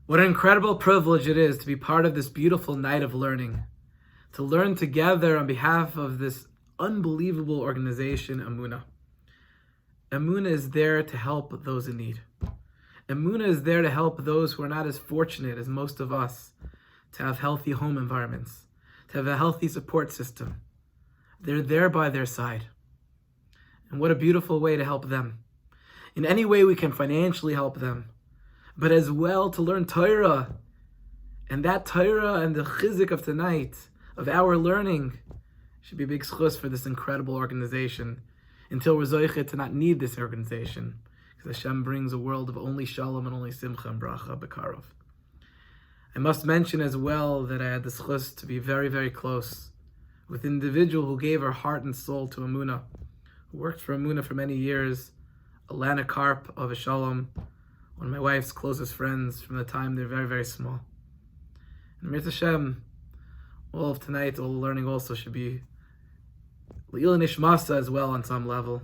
What an incredible privilege it is to be part of this beautiful night of learning, to learn together on behalf of this unbelievable organization, Emunah. Emunah is there to help those in need. Emunah is there to help those who are not as fortunate as most of us to have healthy home environments, to have a healthy support system. They're there by their side. And what a beautiful way to help them. In any way we can financially help them, but as well to learn Torah. And that Torah and the chizik of tonight, of our learning, should be a big schus for this incredible organization until we're zoichet to not need this organization, because Hashem brings a world of only shalom and only simcha and bracha bekarov. I must mention as well that I had the schus to be very, very close with an individual who gave her heart and soul to Emunah, who worked for Emunah for many years, Alana Karp of Shalom, one of my wife's closest friends from the time they're very, very small. And Mir Hashem, all of tonight, all the learning also should be L'il Nishmasa as well on some level.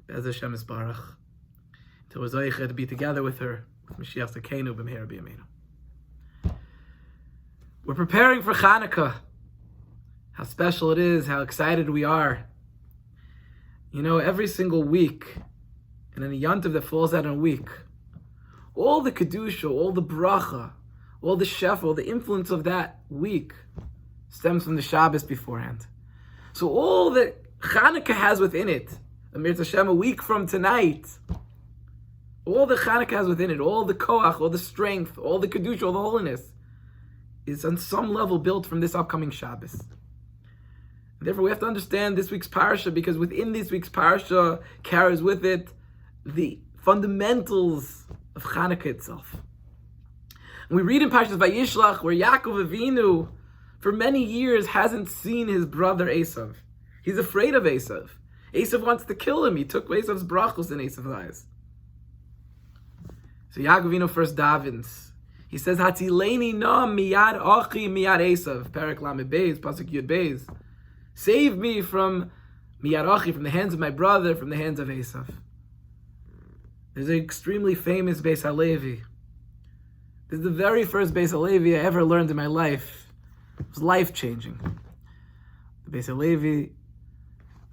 Be'ez Hashem Yisbarach. To Zoicha to be together with her, with Mashiach Tzidkeinu b'meira b'yameinu. We're preparing for Chanukah. How special it is, how excited we are. You know, every single week, and in a yontiv that falls out in a week, all the kedusha, all the bracha, all the shefa, all the influence of that week stems from the Shabbos beforehand. So all that Chanukah has within it, Amir Hashem, a week from tonight, all the Chanukah has within it, all the koach, all the strength, all the kedusha, all the holiness, is on some level built from this upcoming Shabbos. And therefore we have to understand this week's parsha, because within this week's parsha carries with it the fundamentals of Chanukah itself. And we read in Parshas Vayishlach where Yaakov Avinu for many years hasn't seen his brother Esav. He's afraid of Esav. Esav wants to kill him. He took Esav's brachos in Esav's eyes. So Yaakov Avinu first davens. He says, Hatzileni na miyad achi miyad Esav. Perek Lamed Beis, Pasuk Yud Beis. Save me from miyad achi, from the hands of my brother, from the hands of Esav. There's an extremely famous Beis Halevi. This is the very first Beis Halevi I ever learned in my life. It was life-changing. The Beis Halevi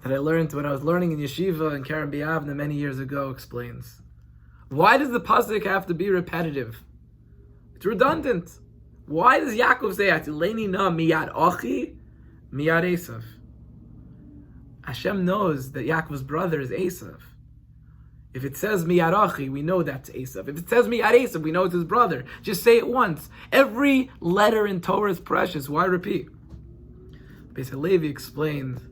that I learned when I was learning in yeshiva in Karen B'Yavne many years ago explains, why does the pasuk have to be repetitive? It's redundant. Why does Yaakov say, Atileni na miyad achi, miyad Esav? Hashem knows that Yaakov's brother is Esav. If it says miyad achi, we know that's Esav. If it says miyad Esav, we know it's his brother. Just say it once. Every letter in Torah is precious. Why repeat? Beis Halevi explained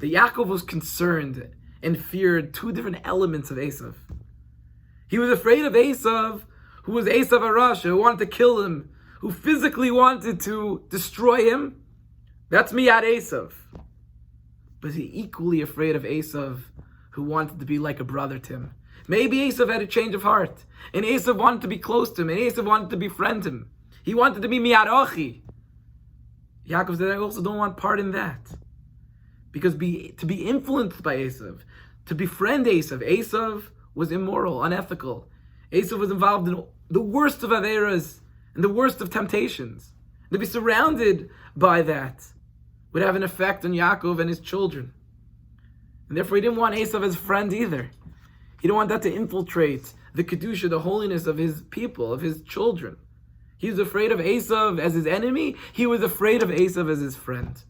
that Yaakov was concerned and feared two different elements of Esav. He was afraid of Esav, who was Esav Arasha, who wanted to kill him, who physically wanted to destroy him. That's miyad Esav. But he equally afraid of Esav, who wanted to be like a brother to him. Maybe Esav had a change of heart, and Esav wanted to be close to him, and Esav wanted to befriend him. He wanted to be miyad achi. Yaakov said, I also don't want part in that. Because to be influenced by Esav, to befriend Esav was immoral, unethical. Esav was involved in the worst of averas and the worst of temptations. To be surrounded by that would have an effect on Yaakov and his children. And therefore he didn't want Esav as a friend either. He didn't want that to infiltrate the kedusha, the holiness of his people, of his children. He was afraid of Esav as his enemy. He was afraid of Esav as his friend.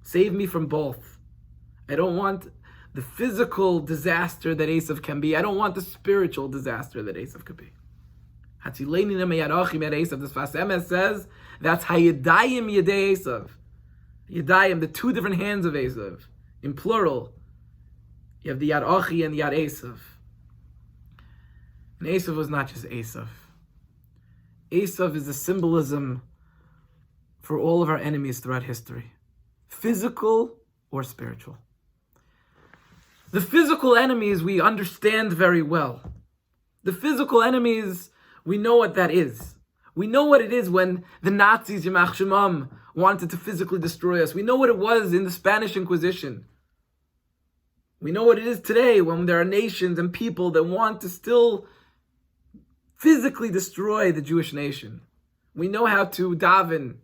Save me from both. I don't want the physical disaster that Esav can be. I don't want the spiritual disaster that Esav could be. Hatzileni na miyad achi miyad Esav. The Sfas Emes says that's hayadayim yadei Esav. Yadayim, the two different hands of Esav, in plural. You have the Yad Achi and the Yad Esav. And Esav was not just Esav. Esav is a symbolism for all of our enemies throughout history, physical or spiritual. The physical enemies we understand very well. The physical enemies, we know what that is. We know what it is when the Nazis, Yimach Shemam, wanted to physically destroy us. We know what it was in the Spanish Inquisition. We know what it is today when there are nations and people that want to still physically destroy the Jewish nation. We know how to daven.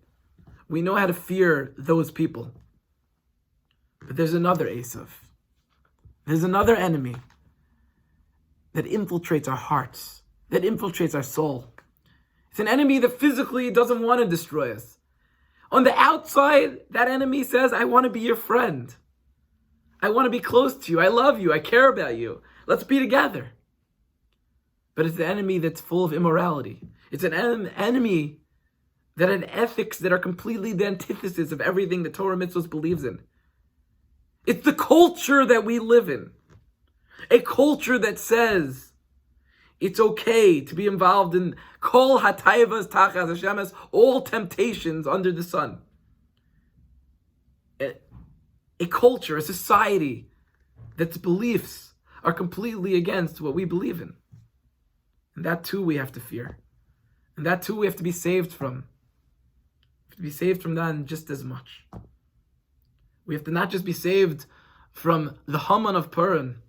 We know how to fear those people. But there's another Esav. There's another enemy that infiltrates our hearts, that infiltrates our soul. It's an enemy that physically doesn't want to destroy us. On the outside, that enemy says, I want to be your friend. I want to be close to you. I love you. I care about you. Let's be together. But it's the enemy that's full of immorality. It's an enemy that had ethics that are completely the antithesis of everything that Torah Mitzvahs believes in. It's the culture that we live in. A culture that says it's okay to be involved in kol hatayvas tachas Hashemes, all temptations under the sun. A culture, a society that's beliefs are completely against what we believe in. And that too we have to fear. And that too we have to be saved from. We have to be saved from that just as much. We have to not just be saved from the Haman of Purim,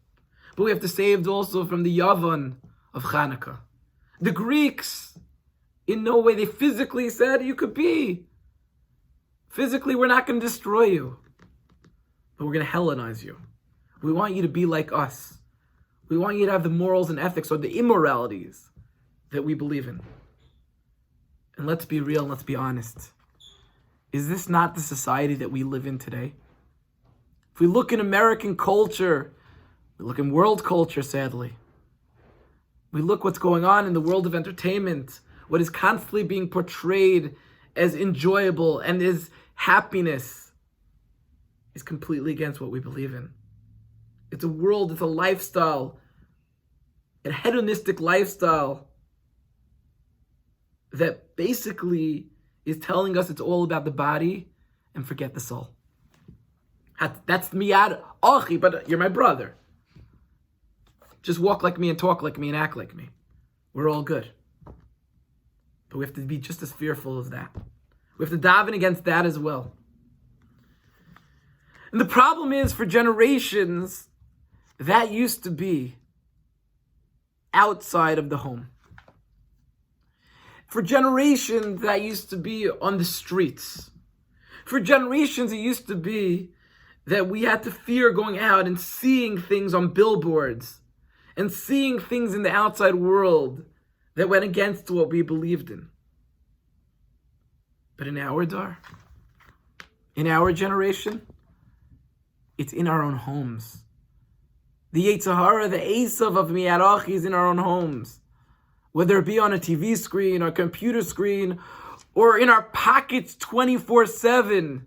but we have to be saved also from the Yavan of Chanukah. The Greeks, in no way, they physically said, you could be. Physically, we're not going to destroy you, but we're going to Hellenize you. We want you to be like us. We want you to have the morals and ethics or the immoralities that we believe in. And let's be real and let's be honest. Is this not the society that we live in today? If we look in American culture, we look in world culture, sadly. We look what's going on in the world of entertainment, what is constantly being portrayed as enjoyable and as happiness is completely against what we believe in. It's a world, it's a lifestyle, a hedonistic lifestyle that basically is telling us it's all about the body and forget the soul. That's miyad achi, but you're my brother. Just walk like me and talk like me and act like me. We're all good. But we have to be just as fearful as that. We have to daven against that as well. And the problem is, for generations, that used to be outside of the home. For generations, that used to be on the streets. For generations, it used to be that we had to fear going out and seeing things on billboards and seeing things in the outside world that went against what we believed in. But in our dar, in our generation, it's in our own homes. The Yetzer Hara, the Esav of Miyarachi is in our own homes. Whether it be on a TV screen or a computer screen or in our pockets 24/7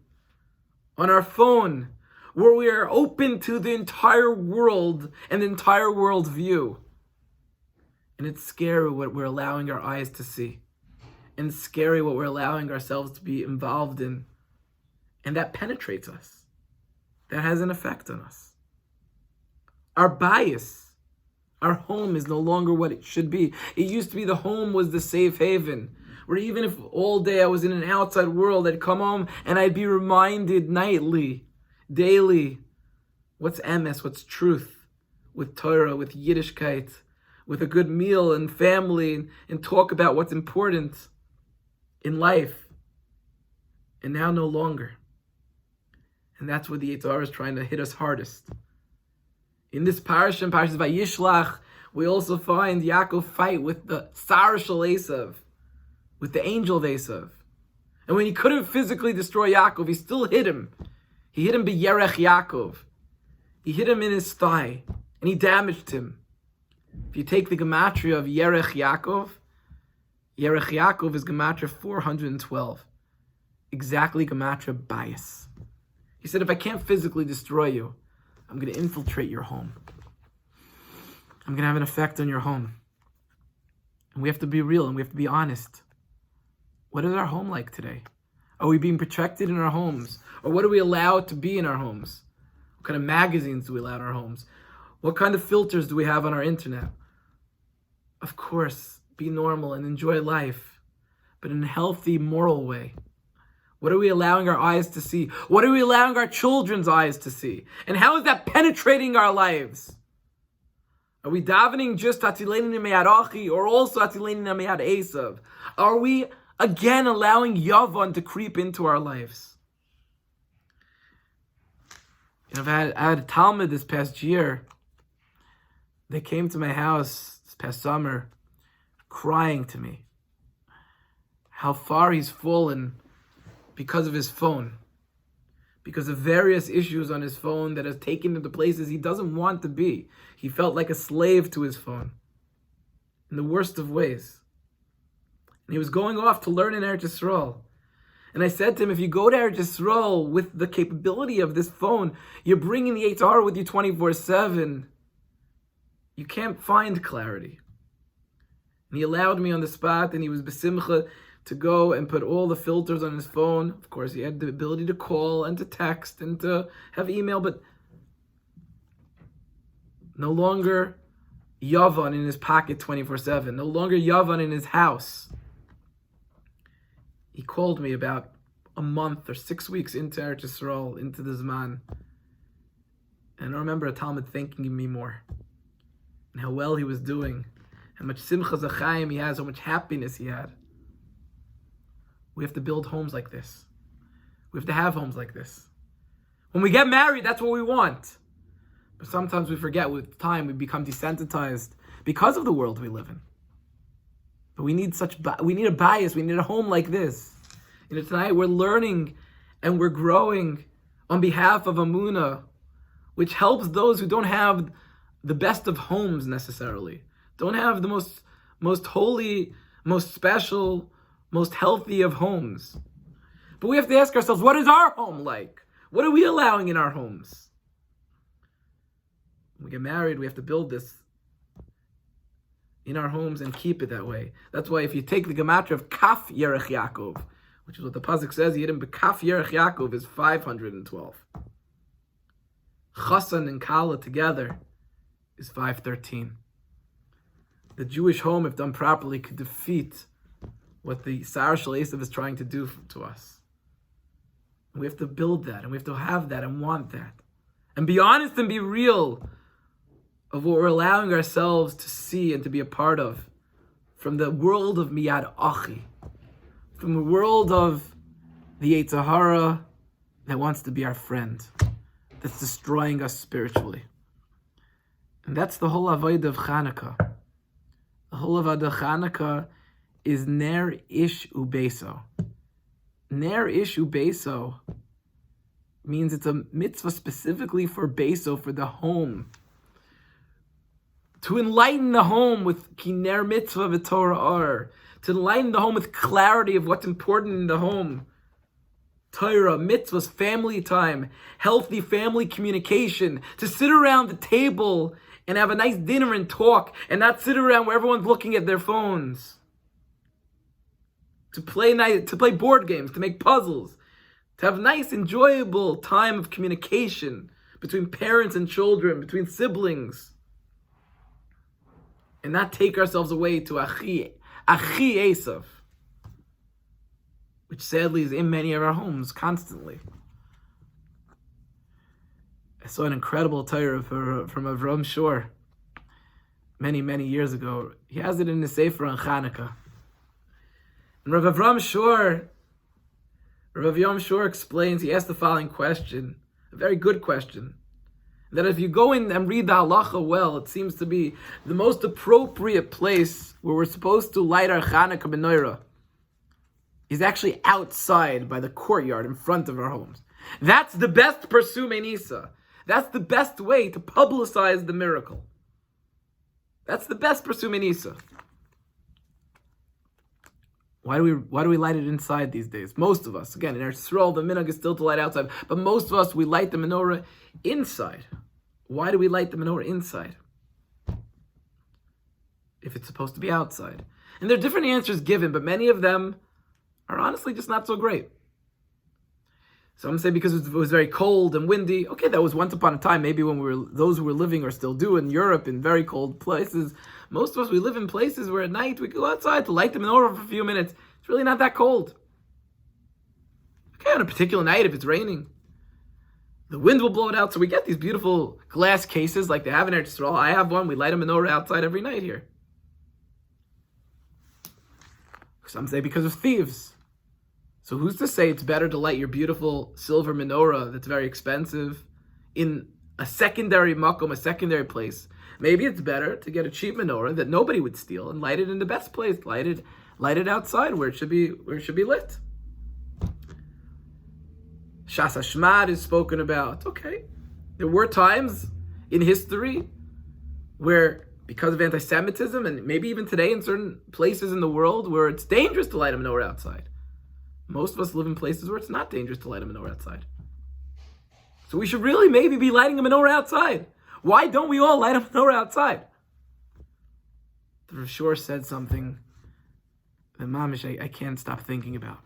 on our phone, where we are open to the entire world and the entire world view. And it's scary what we're allowing our eyes to see. And it's scary what we're allowing ourselves to be involved in. And that penetrates us. That has an effect on us. Our bias, our home is no longer what it should be. It used to be the home was the safe haven, where even if all day I was in an outside world, I'd come home and I'd be reminded nightly, daily, what's emes, what's truth, with Torah, with Yiddishkeit, with a good meal and family, and talk about what's important in life. And now no longer. And that's where the Yetzer Hara is trying to hit us hardest. In this parasha, Parashas Vayishlach, we also find Yaakov fight with the Sar Shel Esav, with the angel of Esav. And when he couldn't physically destroy Yaakov, he still hit him. He hit him b'yerech Yaakov. He hit him in his thigh, and he damaged him. If you take the gematria of Yerech Yaakov is gematria 412. Exactly gematria bias. He said, if I can't physically destroy you, I'm going to infiltrate your home. I'm going to have an effect on your home. And we have to be real and we have to be honest. What is our home like today? Are we being protected in our homes? Or what are we allowed to be in our homes? What kind of magazines do we allow in our homes? What kind of filters do we have on our internet? Of course, be normal and enjoy life, but in a healthy, moral way. What are we allowing our eyes to see? What are we allowing our children's eyes to see? And how is that penetrating our lives? Are we davening just Hatileini Miyad Achi or also Hatileini Miyad Esav? Are we again allowing Yavan to creep into our lives? I had a Talmud this past year. They came to my house this past summer crying to me how far he's fallen because of his phone, because of various issues on his phone that has taken him to places he doesn't want to be. He felt like a slave to his phone in the worst of ways. And he was going off to learn in Eretz Yisrael. And I said to him, if you go to Eretz Yisrael with the capability of this phone, you're bringing the Yetzer Hara with you 24/7. You can't find clarity. And he allowed me on the spot, and he was besimcha to go and put all the filters on his phone. Of course, he had the ability to call and to text and to have email, but no longer Yavan in his pocket 24/7. No longer Yavan in his house. He called me about a month or 6 weeks into Eretz Yisrael, into the Zman. And I remember a Talmud thanking me more. And how well he was doing. How much simcha zachayim he has, how much happiness he had. We have to build homes like this. We have to have homes like this. When we get married, that's what we want. But sometimes we forget with time, we become desensitized because of the world we live in. But we need a bias, we need a home like this. Tonight we're learning and we're growing on behalf of Emunah, which helps those who don't have the best of homes necessarily, don't have the most holy, most special, most healthy of homes. But we have to ask ourselves, what is our home like? What are we allowing in our homes? When we get married, we have to build this in our homes and keep it that way. That's why if you take the gematria of Kaf Yerech Yaakov, which is what the pasuk says, Yidim B'Kaf Yerech Yaakov is 512. Chassan and Kala together is 513. The Jewish home, if done properly, could defeat what the Sar Shel Esav is trying to do to us. And we have to build that, and we have to have that, and want that. And be honest and be real of what we're allowing ourselves to see and to be a part of from the world of Miyad Achi, from the world of the Yetzer Hara that wants to be our friend, that's destroying us spiritually. And that's the whole avodah of Chanukah. The whole avodah of Chanukah is Ner Ish Ubeso. Ner Ish Ubeso means it's a mitzvah specifically for Beso, for the home. To enlighten the home with Kiner Mitzvah V'Torah Or. To enlighten the home with clarity of what's important in the home. Torah, mitzvahs, family time, healthy family communication. To sit around the table and have a nice dinner and talk, and not sit around where everyone's looking at their phones. To play board games, to make puzzles, to have nice, enjoyable time of communication between parents and children, between siblings, and not take ourselves away to Achi Esav, which sadly is in many of our homes constantly. I saw an incredible Torah from Avram Shor many, many years ago. He has it in his Sefer on Chanukah. And Rav Avram Shor explains, he asked the following question, a very good question, that if you go in and read the halacha well, it seems to be the most appropriate place where we're supposed to light our Chanukah menorah is actually outside by the courtyard in front of our homes. That's the best Persume Nisa. That's the best way to publicize the miracle. That's the best Persume Nisa. Why do we light it inside these days? Most of us, again, in Eretz Yisrael, the minhag is still to light outside, but most of us, we light the menorah inside. Why do we light the menorah inside if it's supposed to be outside? And there are different answers given, but many of them are honestly just not so great. Some say because it was very cold and windy. Okay, that was once upon a time, maybe when those who were living or still do in Europe in very cold places. Most of us, we live in places where at night we go outside to light the menorah for a few minutes. It's really not that cold. Okay, on a particular night if it's raining. The wind will blow it out. So we get these beautiful glass cases like they have in Eretz Yisrael. I have one. We light a menorah outside every night here. Some say because of thieves. So who's to say it's better to light your beautiful silver menorah that's very expensive in a secondary makom, a secondary place? Maybe it's better to get a cheap menorah that nobody would steal and light it in the best place. Light it outside where it should be lit. Shas Hashmad is spoken about. Okay, there were times in history where, because of anti-Semitism, and maybe even today in certain places in the world, where it's dangerous to light a menorah outside. Most of us live in places where it's not dangerous to light a menorah outside. So we should really maybe be lighting a menorah outside. Why don't we all light a menorah outside? The Rishor said something that mamish I can't stop thinking about.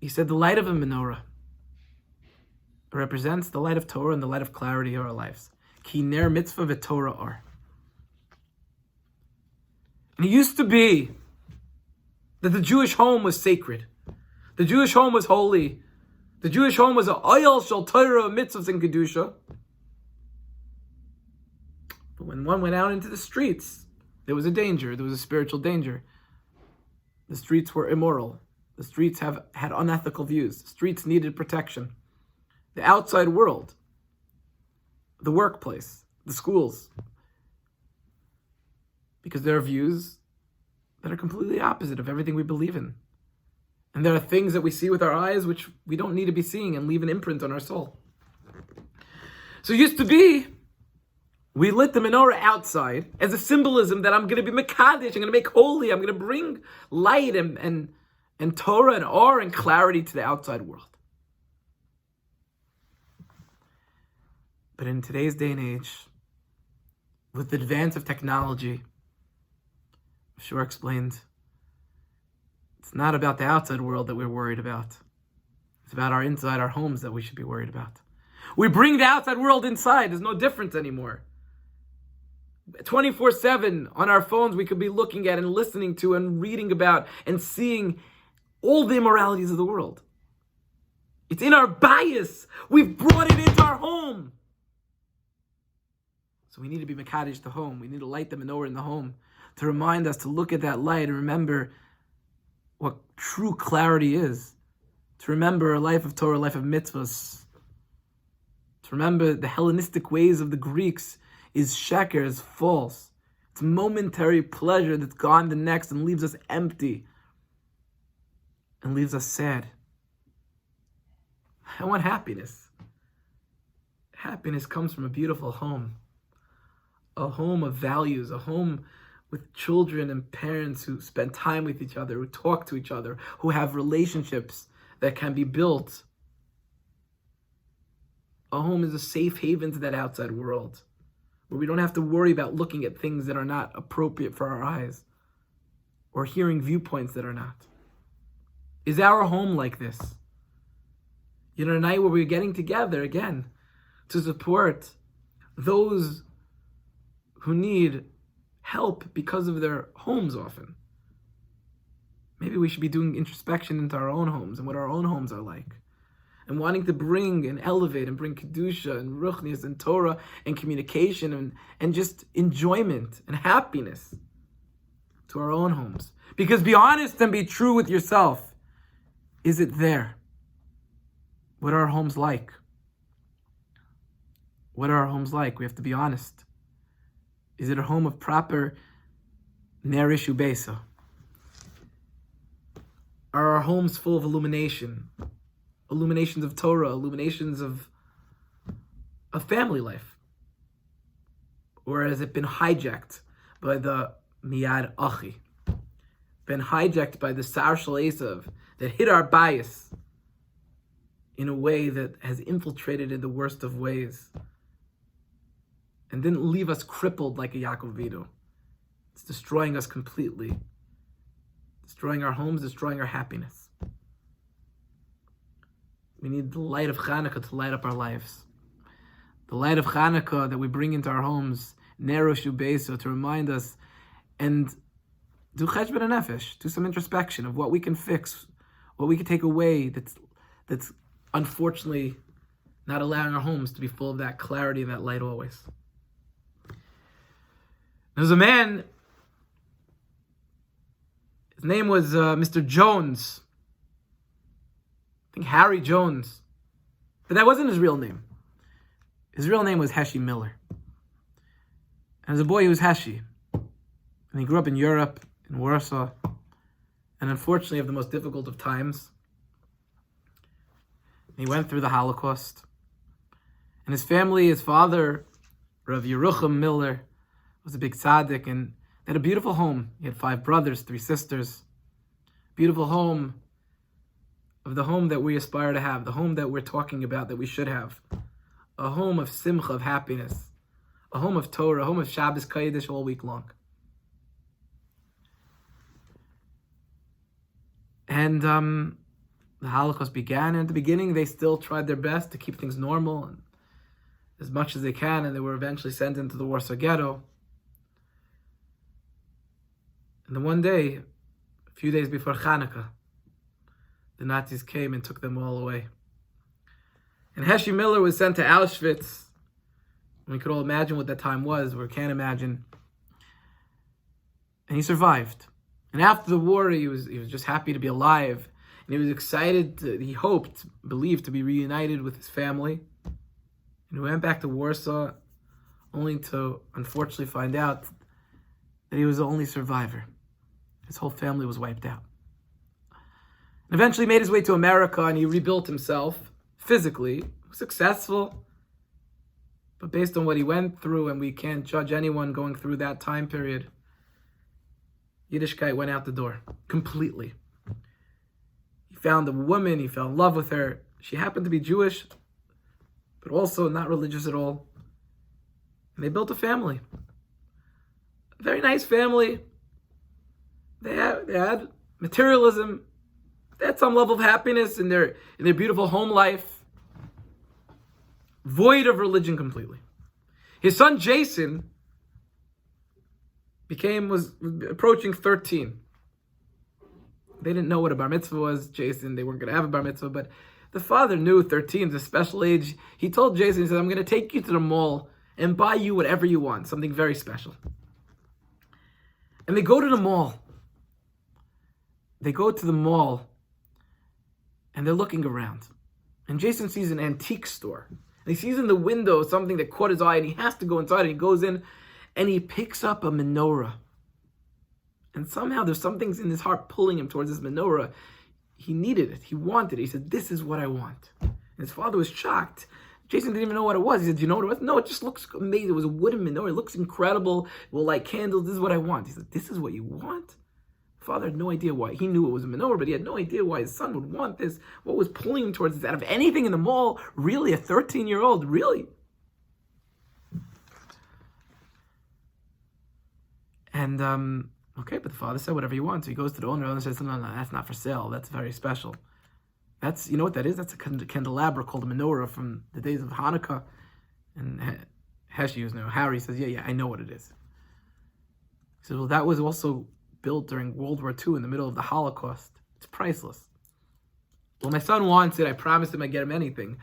He said the light of a menorah represents the light of Torah and the light of clarity of our lives. Ki ner mitzvah v'Torah are. And it used to be that the Jewish home was sacred. The Jewish home was holy. The Jewish home was a oyel shel Torah, mitzvahs and kedusha. But when one went out into the streets, there was a danger. There was a spiritual danger. The streets were immoral. The streets had unethical views. The streets needed protection. The outside world, the workplace, the schools, because there are views that are completely opposite of everything we believe in. And there are things that we see with our eyes which we don't need to be seeing and leave an imprint on our soul. So it used to be, we lit the menorah outside as a symbolism that I'm going to be mekadesh, I'm going to make holy, I'm going to bring light and Torah and awe and clarity to the outside world. But in today's day and age, with the advance of technology, Shur explained, it's not about the outside world that we're worried about. It's about our inside, our homes that we should be worried about. We bring the outside world inside. There's no difference anymore. 24/7 on our phones, we could be looking at and listening to and reading about and seeing all the immoralities of the world. It's in our bias. We've brought it into our home. So we need to be mekadesh the home. We need to light the menorah in the home to remind us to look at that light and remember what true clarity is. To remember a life of Torah, a life of mitzvahs. To remember the Hellenistic ways of the Greeks is sheker, is false. It's momentary pleasure that's gone the next and leaves us empty and leaves us sad. I want happiness. Happiness comes from a beautiful home. A home of values, a home with children and parents who spend time with each other, who talk to each other, who have relationships that can be built. A home is a safe haven to that outside world, where we don't have to worry about looking at things that are not appropriate for our eyes, or hearing viewpoints that are not. Is our home like this? You know, a night where we're getting together again to support those who need help because of their homes often. Maybe we should be doing introspection into our own homes and what our own homes are like. And wanting to bring and elevate and bring Kedusha and Ruchnius and Torah and communication and just enjoyment and happiness to our own homes. Because be honest and be true with yourself. Is it there? What are our homes like? What are our homes like? We have to be honest. Is it a home of proper nerishu besa? Are our homes full of illumination? Illuminations of Torah, illuminations of family life? Or has it been hijacked by the miyad achi? Been hijacked by the sar shel Esav that hit our bias in a way that has infiltrated in the worst of ways and didn't leave us crippled like a Yaakov Avinu. It's destroying us completely. Destroying our homes, destroying our happiness. We need the light of Chanukah to light up our lives. The light of Chanukah that we bring into our homes, Nero Shubeso, to remind us and do cheshbon nefesh, do some introspection of what we can fix, what we can take away that's unfortunately not allowing our homes to be full of that clarity and that light always. There was a man, his name was Mr. Jones. I think Harry Jones. But that wasn't his real name. His real name was Heshi Miller. And as a boy, he was Heshi. And he grew up in Europe, in Warsaw. And unfortunately, of the most difficult of times. He went through the Holocaust. And his family, his father, Rav Yerucham Miller, was a big tzaddik, and they had a beautiful home. He had 5 brothers, 3 sisters. Beautiful home, of the home that we aspire to have, the home that we're talking about that we should have. A home of simcha, of happiness. A home of Torah, a home of Shabbos Kodesh all week long. And the Holocaust began, and at the beginning they still tried their best to keep things normal and as much as they can, and they were eventually sent into the Warsaw Ghetto. And then one day, a few days before Hanukkah, the Nazis came and took them all away. And Heshi Miller was sent to Auschwitz. We could all imagine what that time was, or can't imagine. And he survived. And after the war, he was just happy to be alive. And he was excited, he hoped, believed to be reunited with his family. And he went back to Warsaw, only to unfortunately find out that he was the only survivor. His whole family was wiped out. And eventually made his way to America, and he rebuilt himself physically. He was successful. But based on what he went through, and we can't judge anyone going through that time period, Yiddishkeit went out the door completely. He found a woman, he fell in love with her. She happened to be Jewish, but also not religious at all. And they built a family. A very nice family. They had materialism. They had some level of happiness in their beautiful home life. Void of religion completely. His son Jason was approaching 13. They didn't know what a bar mitzvah was, Jason. They weren't going to have a bar mitzvah, but the father knew 13 is a special age. He told Jason, he said, I'm going to take you to the mall and buy you whatever you want, something very special. And they go to the mall. They go to the mall, and they're looking around. And Jason sees an antique store. And he sees in the window something that caught his eye, and he has to go inside, and he goes in, and he picks up a menorah. And somehow there's some things in his heart pulling him towards this menorah. He needed it. He wanted it. He said, this is what I want. And his father was shocked. Jason didn't even know what it was. He said, do you know what it was? No, it just looks amazing. It was a wooden menorah. It looks incredible. It will light candles. This is what I want. He said, this is what you want? Father had no idea why. He knew it was a menorah, but he had no idea why his son would want this. What was pulling him towards this? Out of anything in the mall, really? A 13-year-old? Really? And, okay, but the father said whatever you want. So he goes to the owner and says, no, that's not for sale. That's very special. That's, you know what that is? That's a candelabra called a menorah from the days of Hanukkah. And Heshi, Harry says, yeah, I know what it is. He said, well, that was also built during World War II in the middle of the Holocaust. It's priceless. Well, my son wants it. I promised him I'd get him anything.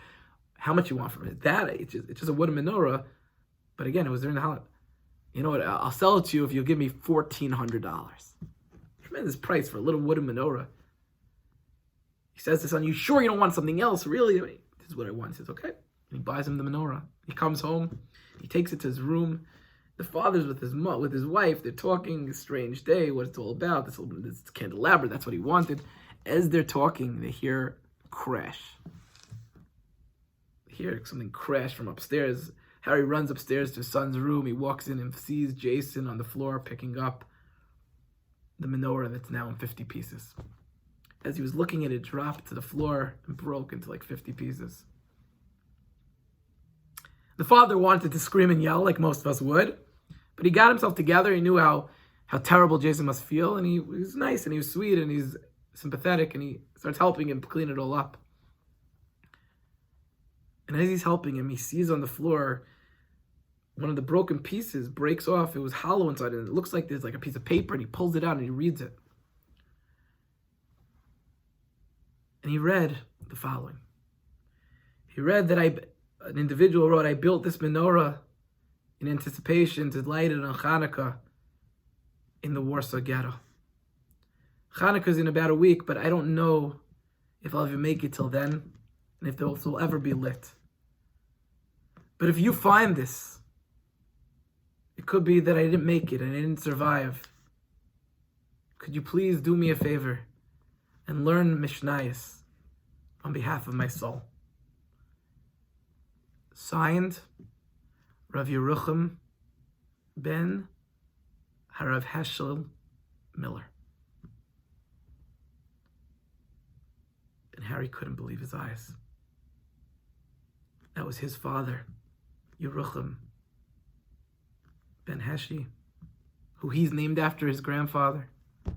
How much you want from it? That, it's just a wooden menorah. But again, it was during the Holocaust. You know what? I'll sell it to you if you'll give me $1,400. Tremendous price for a little wooden menorah. He says to his son, you sure you don't want something else? Really? This is what I want. He says, okay. And he buys him the menorah. He comes home. He takes it to his room. The father's with his wife. They're talking, a strange day, what it's all about. This candelabra, that's what he wanted. As they're talking, they hear crash. They hear something crash from upstairs. Harry runs upstairs to his son's room. He walks in and sees Jason on the floor picking up the menorah that's now in 50 pieces. As he was looking at it, dropped to the floor and broke into like 50 pieces. The father wanted to scream and yell like most of us would, but he got himself together. He knew how terrible Jason must feel, and he was nice, and he was sweet, and he's sympathetic, and he starts helping him clean it all up. And as he's helping him, he sees on the floor one of the broken pieces breaks off. It was hollow inside, and it looks like there's like a piece of paper, and he pulls it out and he reads it. And he read the following. He read that an individual wrote, I built this menorah in anticipation to light it on Hanukkah in the Warsaw Ghetto. Hanukkah's in about a week, but I don't know if I'll even make it till then, and if this will ever be lit. But if you find this, it could be that I didn't make it and I didn't survive. Could you please do me a favor and learn Mishnayos on behalf of my soul? Signed, Rav Yerucham ben Harav Heschel Miller. And Harry couldn't believe his eyes. That was his father, Yerucham ben Heshi, who he's named after his grandfather. It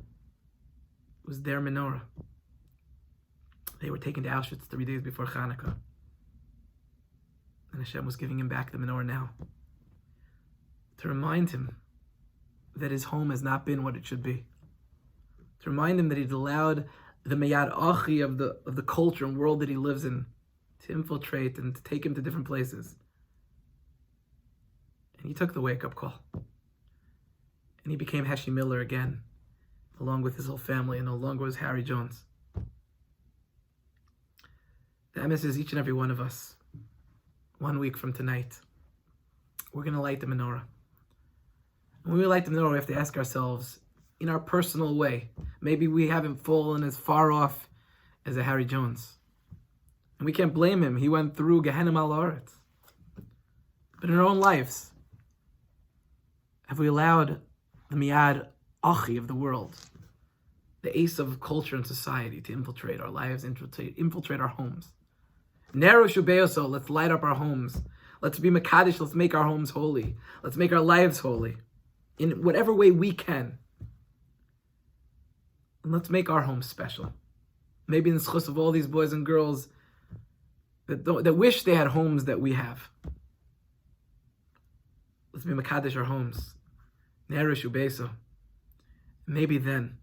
was their menorah. They were taken to Auschwitz 3 days before Hanukkah. And Hashem was giving him back the menorah now, to remind him that his home has not been what it should be. To remind him that he'd allowed the Miyad Achi of the culture and world that he lives in to infiltrate and to take him to different places. And he took the wake-up call. And he became Heshi Miller again, along with his whole family, and no longer was Harry Jones. The emes is each and every one of us. 1 week from tonight, we're going to light the menorah. When we light the menorah, we have to ask ourselves, in our personal way, maybe we haven't fallen as far off as a Harry Jones. And we can't blame him. He went through Gehenna al Aretz. But in our own lives, have we allowed the Miyad Achi of the world, the ace of culture and society, to infiltrate our lives, infiltrate our homes? Nero Shubeoso, let's light up our homes. Let's be Makadish, let's make our homes holy. Let's make our lives holy. In whatever way we can. And let's make our homes special. Maybe in the schus of all these boys and girls that wish they had homes that we have. Let's be Makadish our homes. Nero Shubeoso. Maybe then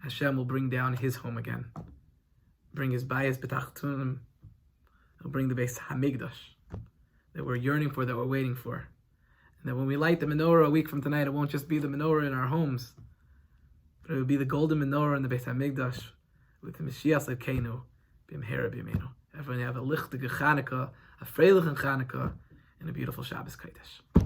Hashem will bring down his home again. Bring his bayis b'tachtonim. He'll bring the Beis Hamikdash that we're yearning for, that we're waiting for. And that when we light the menorah a week from tonight, it won't just be the menorah in our homes, but it will be the golden menorah in the Beis Hamikdash with the Mashiach Tzidkenu b'mehera b'yameinu. Everyone have a lichtige Chanukah, a freilichen Chanukah, and a beautiful Shabbos Kodesh.